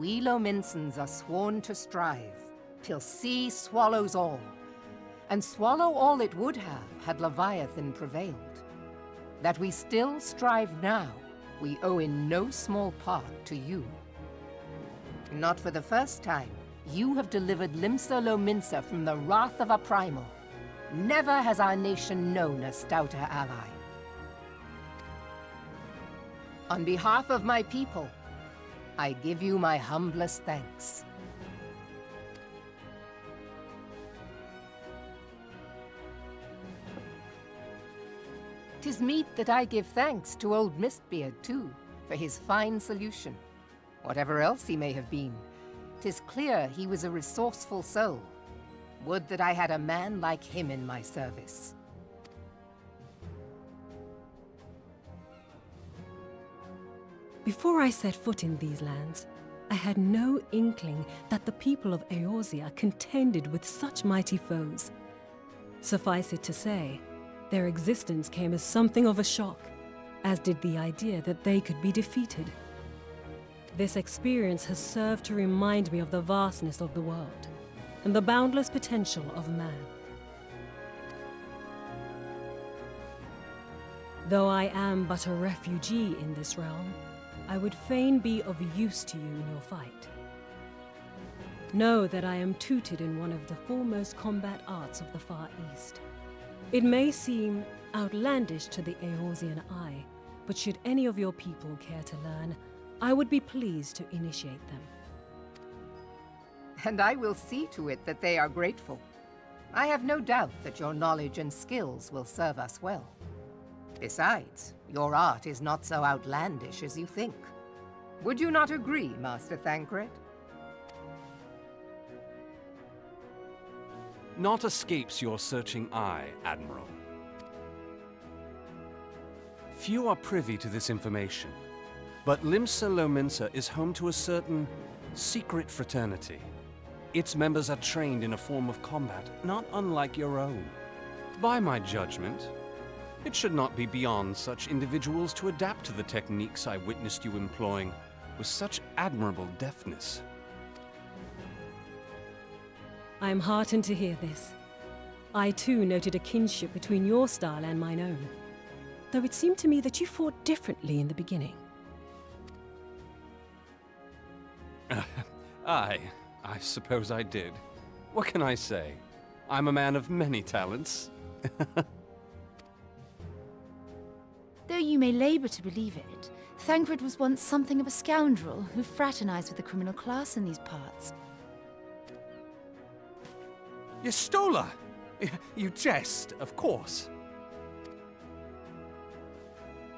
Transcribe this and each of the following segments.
we Lominsans are sworn to strive, till sea swallows all. And swallow all it would have, had Leviathan prevailed. That we still strive now, we owe in no small part to you. Not for the first time, you have delivered Limsa Lominsa from the wrath of a primal. Never has our nation known a stouter ally. On behalf of my people, I give you my humblest thanks. 'Tis meet that I give thanks to old Mistbeard, too, for his fine solution. Whatever else he may have been, 'tis clear he was a resourceful soul. Would that I had a man like him in my service. Before I set foot in these lands, I had no inkling that the people of Eorzea contended with such mighty foes. Suffice it to say, their existence came as something of a shock, as did the idea that they could be defeated. This experience has served to remind me of the vastness of the world, and the boundless potential of man. Though I am but a refugee in this realm, I would fain be of use to you in your fight. Know that I am tutored in one of the foremost combat arts of the Far East. It may seem outlandish to the Eorzean eye, but should any of your people care to learn, I would be pleased to initiate them. And I will see to it that they are grateful. I have no doubt that your knowledge and skills will serve us well. Besides, your art is not so outlandish as you think. Would you not agree, Master Thancred? Naught escapes your searching eye, Admiral. Few are privy to this information, but Limsa Lominsa is home to a certain secret fraternity. Its members are trained in a form of combat not unlike your own. By my judgment, it should not be beyond such individuals to adapt to the techniques I witnessed you employing with such admirable deftness. I am heartened to hear this. I too noted a kinship between your style and mine own, though it seemed to me that you fought differently in the beginning. I suppose I did. What can I say? I'm a man of many talents. Though you may labor to believe it, Thancred was once something of a scoundrel who fraternized with the criminal class in these parts. Yestola! You jest, of course.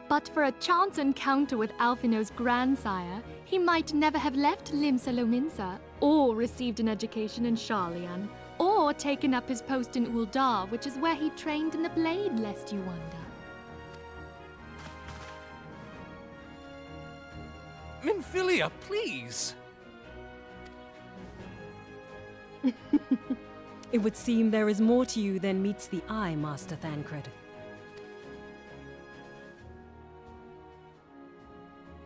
But for a chance encounter with Alphino's grandsire, he might never have left Limsa Lominsa, or received an education in Sharlayan, or taken up his post in Uldar, which is where he trained in the blade, lest you wonder. Minfilia, please! It would seem there is more to you than meets the eye, Master Thancred.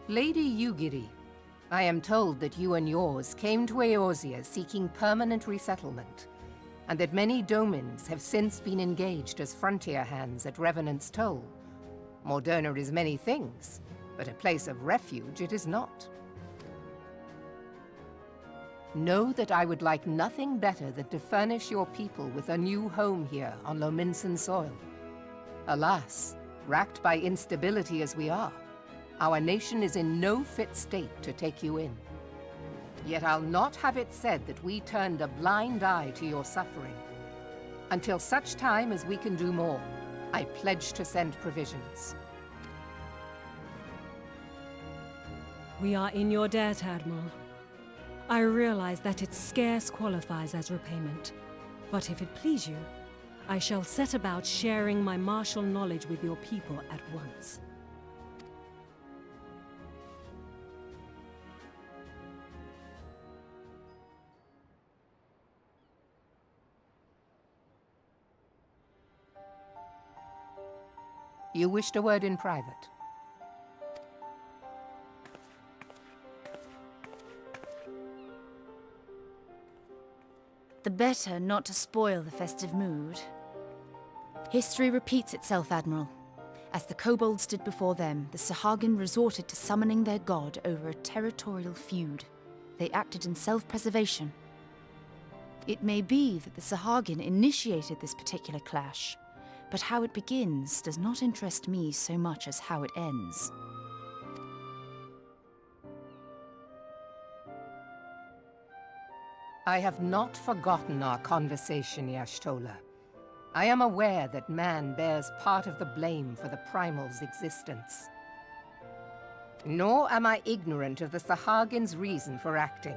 Lady Yugiri, I am told that you and yours came to Eorzea seeking permanent resettlement, and that many domins have since been engaged as frontier hands at Revenant's Toll. Morderna is many things, but a place of refuge it is not. Know that I would like nothing better than to furnish your people with a new home here on Lominsan soil. Alas, racked by instability as we are, our nation is in no fit state to take you in. Yet I'll not have it said that we turned a blind eye to your suffering. Until such time as we can do more, I pledge to send provisions. We are in your debt, Admiral. I realize that it scarce qualifies as repayment, but if it please you, I shall set about sharing my martial knowledge with your people at once. You wished a word in private. the better not to spoil the festive mood. History repeats itself, Admiral. As the kobolds did before them, the Sahagin resorted to summoning their god over a territorial feud. They acted in self-preservation. It may be that the Sahagin initiated this particular clash, but how it begins does not interest me so much as how it ends. I have not forgotten our conversation, Y'shtola. I am aware that man bears part of the blame for the Primal's existence. Nor am I ignorant of the Sahagin's reason for acting.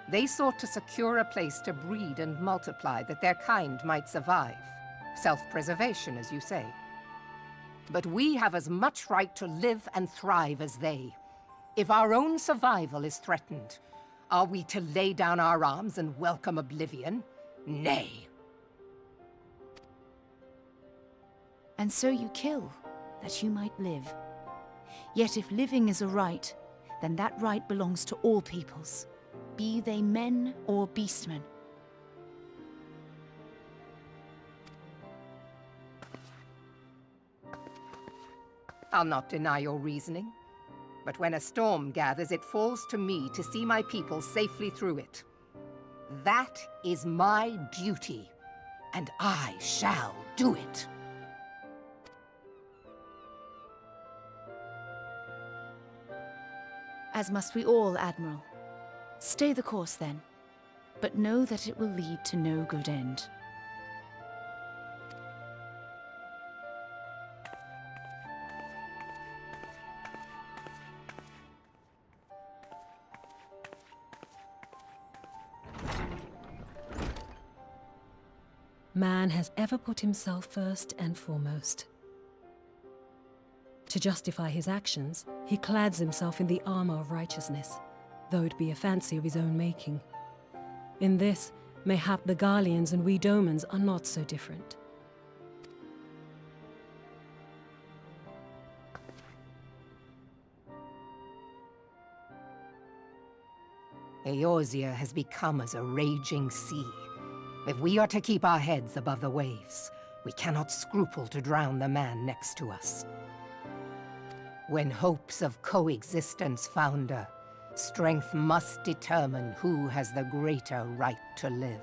They sought to secure a place to breed and multiply that their kind might survive. Self-preservation, as you say. But we have as much right to live and thrive as they. If our own survival is threatened, are we to lay down our arms and welcome oblivion? Nay. And so you kill, that you might live. Yet if living is a right, then that right belongs to all peoples, be they men or beastmen. I'll not deny your reasoning. But when a storm gathers, it falls to me to see my people safely through it. That is my duty, and I shall do it. As must we all, Admiral. Stay the course, then. But know that it will lead to no good end. Man has ever put himself first and foremost. To justify his actions, he clads himself in the armor of righteousness, though it be a fancy of his own making. In this, mayhap the Garleans and we Domans are not so different. Eorzea has become as a raging sea. If we are to keep our heads above the waves, we cannot scruple to drown the man next to us. When hopes of coexistence founder, strength must determine who has the greater right to live.